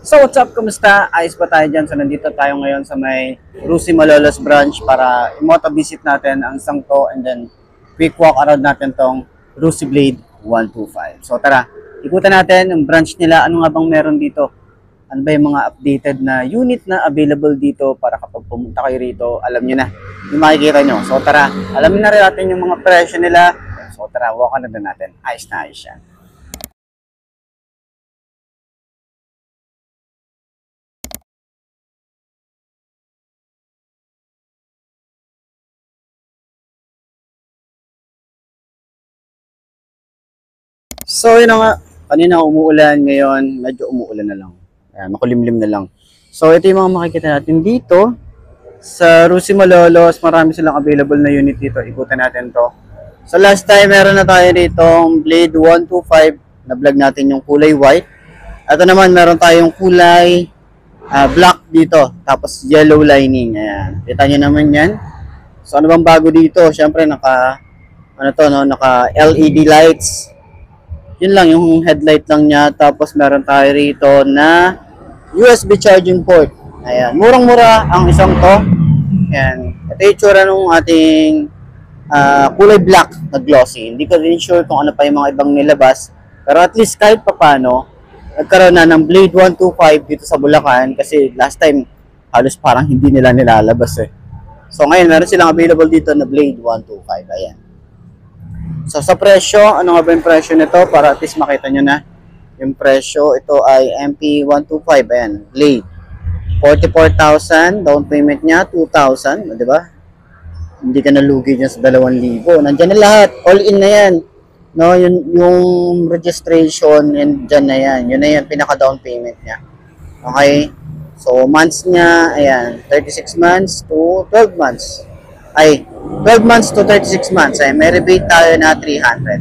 So what's up, kumusta? Ayos ba tayo dyan? So nandito tayo ngayon sa may Rusi Malolos branch para i-moto visit natin ang isang to and then quick walk around natin tong Rusi Blade 125. So tara, ikutan natin yung branch nila. Ano nga bang meron dito? Ano ba yung mga updated na unit na available dito para kapag pumunta kayo rito, alam nyo na yung makikita nyo. So tara, alamin na rin natin yung mga presyo nila. So tara, walk na doon natin. Ayos na ayos yan. So yun na nga, kanina umuulan, ngayon medyo umuulan na lang. Ayan, makulimlim na lang. So ito yung mga makikita natin dito. Sa Rusi Malolos, marami silang available na unit dito. Ikutan natin to. So last time, meron na tayo ditong Blade 125. Na-vlog natin yung kulay white. Ito naman, meron tayong kulay black dito. Tapos yellow lining. Ayan. Kita nyo naman yan. So ano bang bago dito? Siyempre, naka LED lights. Yun lang, yung headlight lang niya. Tapos meron tayo rito na USB charging port. Ayan. Murang-mura ang isang to. Ayan. Ito yung itsura ng ating kulay black na glossy. Hindi ko rin sure kung ano pa yung mga ibang nilabas. Pero at least kahit papano, nagkaroon na ng Blade 125 dito sa Bulacan. Kasi last time, halos parang hindi nila nilalabas eh. So ngayon, meron silang available dito na Blade 125. Ayan. So sa presyo, ano nga ba yung presyo nito para at least makita nyo na yung presyo. Ito ay MP125, ayan, Blade. 44,000, down payment niya 2,000, di ba? Hindi ka nalugi dyan sa 2,000. Nandiyan na lahat, all in na yan. No, yung registration, yan dyan na yan. Yun na yan, pinaka down payment niya. Okay? So months niya, ayan, 36 months to 12 months. Ay, 12 months to 36 months. Ay, may rebate tayo na 300.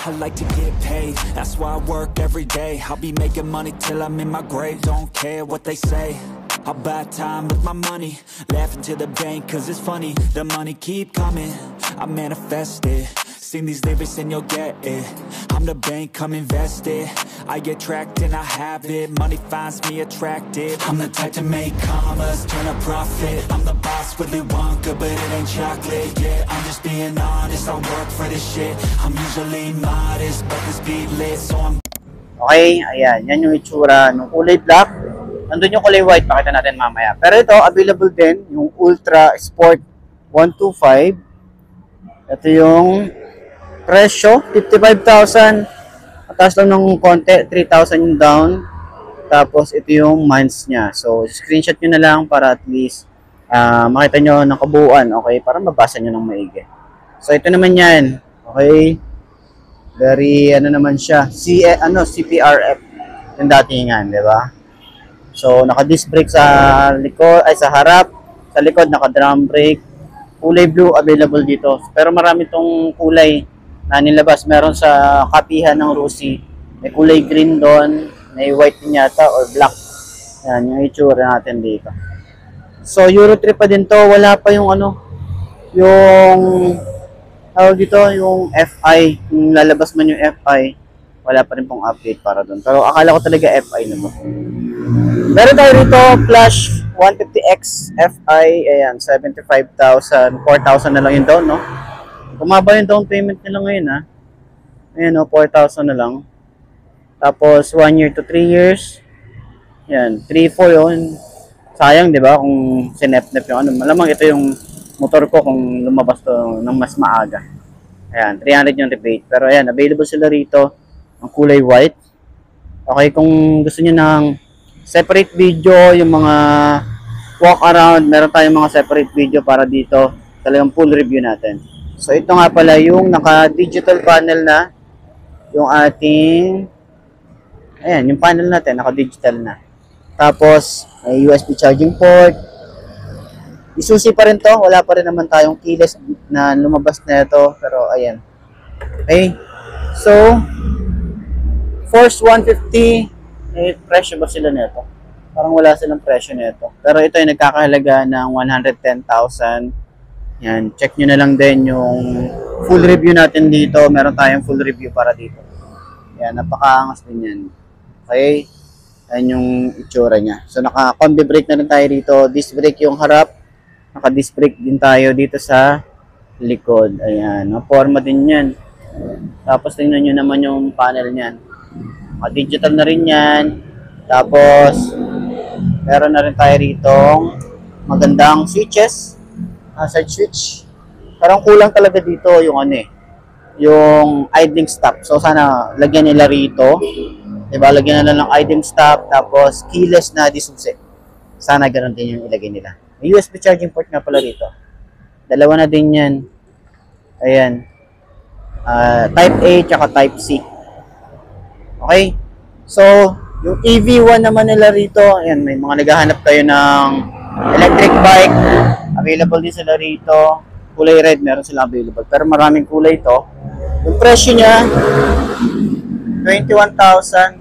I like to get paid, that's why I work every day. I'll be making money till I'm in my grave. Don't care what they say, I'll buy time with my money. Laughing to the bank cause it's funny. The money keep coming, I manifest it. Sing these lyrics and you'll get it. I'm the bank, come invest it. I get tracked and I have it. Money finds me attractive. I'm the type to make commas, turn a profit. I'm the boss, Willy Wonka, but it ain't chocolate. Yeah, I'm just being honest, I work for this shit. I'm usually modest, but this beat lit, so I'm... Okay, ayan. Yan yung itsura ng kulay black. Nandun yung kulay white, pakita natin mamaya. Pero ito, available din, yung Ultra Sport 125. Ito yung presyo, 55,000. Mataas lang ng konti, 3,000 yung down. Tapos ito yung months niya. So screenshot nyo na lang para at least makita nyo ng kabuuan, okay? Para mabasa nyo ng maigi. So ito naman yan, okay? Very, ano naman siya, CPRF yung datingan, di ba? So naka-disc brake sa likod, ay sa harap, sa likod naka-drum brake. Kulay blue available dito. Pero marami tong kulay na nilabas. Meron sa kapihan ng Rusi. May kulay green doon. May white din yata or black. Yan, yung itsura natin dito. So, Euro 3 pa din to. Wala pa yung yung tawag dito, yung FI. Yung lalabas man yung FI. Wala pa rin pong update para doon. Pero akala ko talaga FI na mo. Meron tayo dito, Flash 150X FI. Ayan, 75,000. 4,000 na lang yung down, no? Kumaba yung down payment nila ngayon, ha? Ayan, 4,000 na lang. Tapos, 1 year to 3 years. Ayan, 3-4 yun. Sayang, di ba? Kung sinep-nep yung ano. Malamang ito yung motor ko kung lumabas to ng mas maaga. Ayan, 300 yung rebate. Pero ayan, available sila rito. Ang kulay white. Okay, kung gusto niyo ng separate video, yung mga walk around, meron tayong mga separate video para dito. Talagang full review natin. So ito nga pala yung naka-digital panel na yung ating, ayan, yung panel natin naka-digital na. Tapos may USB charging port. Isusi pa rin to, wala pa rin naman tayong keyless na lumabas na ito, pero ayan. Okay. So Force 150, may presyo ba sila nito? Parang wala silang presyo nito. Pero ito ay nagkakahalaga ng 110,000 Yan, check nyo na lang din yung full review natin dito. Meron tayong full review para dito. Yan, napakaangas din yan. Okay? Yan yung itsura niya. So, naka-combi brake na rin tayo dito. Disc brake yung harap. Naka-disc brake din tayo dito sa likod. Ayan, na-forma din yan. Tapos, tingnan nyo naman yung panel niyan. Naka-digital na rin yan. Tapos, meron na rin tayo rito magandang switches. Side switch. Parang kulang talaga dito yung ano eh, yung idling stop. So sana lagyan nila rito. Diba? Lagyan nila ng idling stop tapos keyless na disusi. Sana ganoon din yung ilagay nila. May USB charging port nga pala rito. Dalawa na din yan. Ayan. Type A tsaka Type C. Okay? So, yung EV1 naman nila rito, ayan, may mga naghahanap kayo ng electric bike. Available din sila rito. Kulay red, meron sila available. Pero maraming kulay ito. Yung presyo niya, 21,000.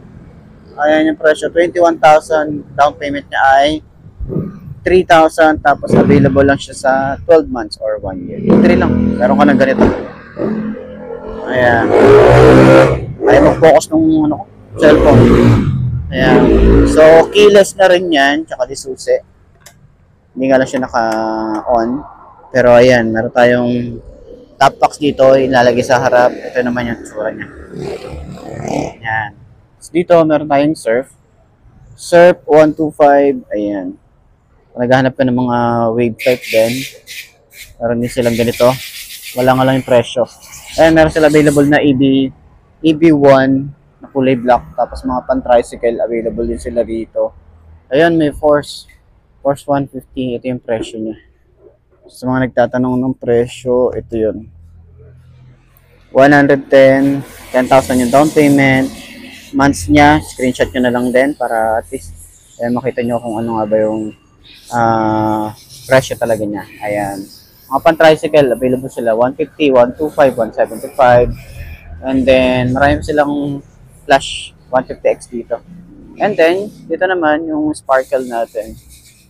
Ayan yung presyo, 21,000. Down payment niya ay 3,000. Tapos available lang siya sa 12 months or 1 year. 3 lang. Meron ka ng ganito. Ayan. Ayaw mag-focus ng cellphone. Ayan. So, keyless na rin yan. Tsaka di susi. Hindi nga lang siya naka-on. Pero ayan, meron tayong top box dito, ilalagay sa harap. Ito naman yung tsura niya. Ayan. So, dito, meron tayong surf. Surf 125, ayan. Kung naghahanap ka ng mga wave type din, meron din silang ganito. Wala nga lang yung presyo. Ayan, meron sila available na EB1 na kulay black. Tapos mga pan-tricycle, available din sila dito. Ayan, may Force 150, ito yung presyo niya. Sa mga nagtatanong ng presyo, ito yun. 110,000 yung down payment. Months niya, screenshot nyo na lang din para at least makita nyo kung ano nga ba yung presyo talaga niya. Ayan. Mga pan-tricycle, available sila 150, 125, 175. And then, marami silang flash 150X dito. And then, dito naman yung sparkle natin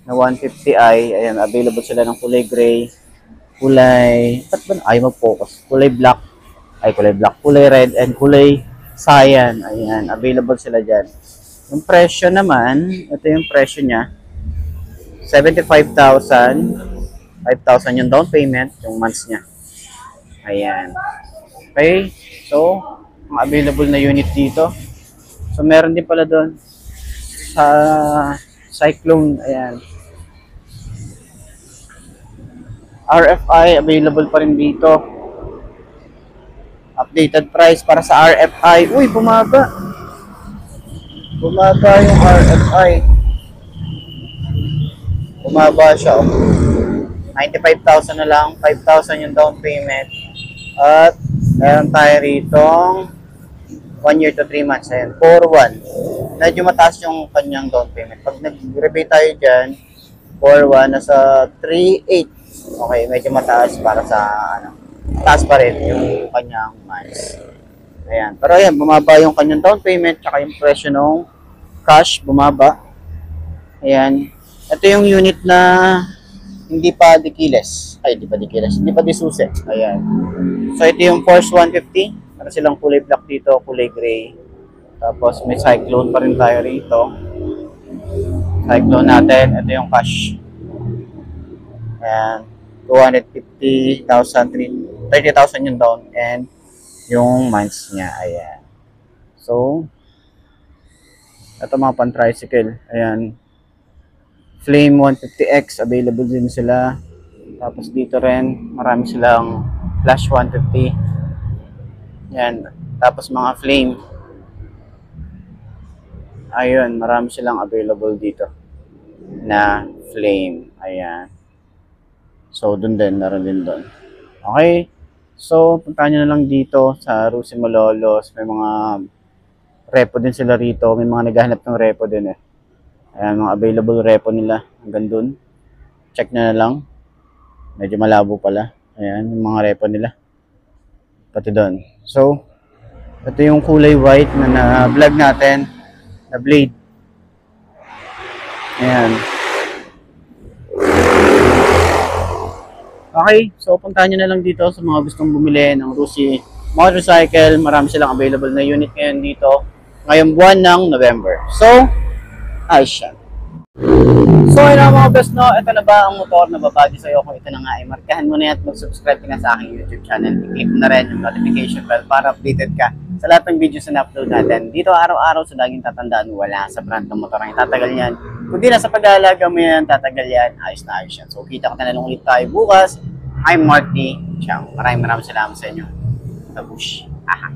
na 150i, ayan, available sila ng kulay gray, kulay, ba't ba ay mag-focus? Kulay black, kulay red, and kulay cyan, ayan, available sila dyan. Yung presyo naman, ito yung presyo niya, 75,000, 5,000 yung down payment, yung months niya. Ayan. Okay, so, mga available na unit dito. So, meron din pala doon sa Cyclone, ayan. RFI, available pa rin dito. Updated price para sa RFI. Uy, bumaba. Bumaba yung RFI. Bumaba siya. 95,000 na lang. 5,000 yung down payment. At meron tayo ritong 1 year to 3 months. Ayan, 4-1. Medyo mataas yung kanyang down payment. Pag nag-rebate tayo dyan, 4-1, nasa 3-8. Okay, medyo mataas para sa, taas pa rin yung kanyang months. Ayan. Pero ayan, bumaba yung kanyang down payment, tsaka yung presyo ng cash, bumaba. Ayan. Ito yung unit na hindi pa dikiles. Ay, hindi pa dikiles. Hindi pa disusi. Ayan. So, ito yung Force 150. Meron silang kulay black dito, kulay gray. Tapos, may Cyclone pa rin tayo rito. Cyclone natin. Ito yung cash. Ayan. 250,000, 30,000 yung down and yung months niya. Ayan. So, ito mga pan-tricycle. Ayan. Flame 150X, available din sila. Tapos dito rin, marami silang Flash 150. Yan. Tapos mga Flame. Ayun, marami silang available dito na Flame. Ayan. So, dun din, meron din dun. Okay. So, puntahan nyo na lang dito sa Rusi Malolos. May mga repo din sila rito. May mga naghahanap ng repo din eh. Ayan, mga available repo nila. Hanggang dun. Check nyo na lang. Medyo malabo pala. Ayan, yung mga repo nila. Pati dun. So, ito yung kulay white na na-vlog natin. Na blade. Ayan. Okay, so puntahan nyo na lang dito sa mga gustong bumili ng Rusi motorcycle. Marami silang available na unit ngayon dito. Ngayong buwan ng November. So, ayos siya. So, ayun na mga best, no? Ito na ba ang motor na babagi sa'yo? Kung ito na nga, ay markahan mo na yan at mag-subscribe ka na sa aking YouTube channel. I-click mo na rin yung notification bell para updated ka sa lahat ng videos na na-upload natin. Dito araw-araw sa laging tatandaan, wala sa brand ng motor ang tatagal yan. Kundi na sa pag-aalaga mo yan, tatagal yan, ayos na ayos yan. So, kita ka na lang ulit tayo bukas. I'm Marty Chang. Maraming salamat sa inyo. Tabush. Aha.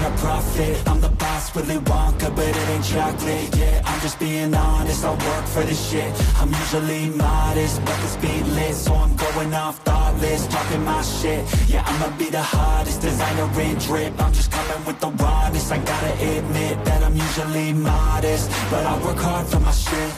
A profit, I'm the boss, Willy Wonka, but it ain't chocolate, yeah, I'm just being honest, I work for this shit, I'm usually modest, but the speed lit, so I'm going off thoughtless, talking my shit, yeah, I'ma be the hottest, designer in drip, I'm just coming with the rawness, I gotta admit that I'm usually modest, but I work hard for my shit.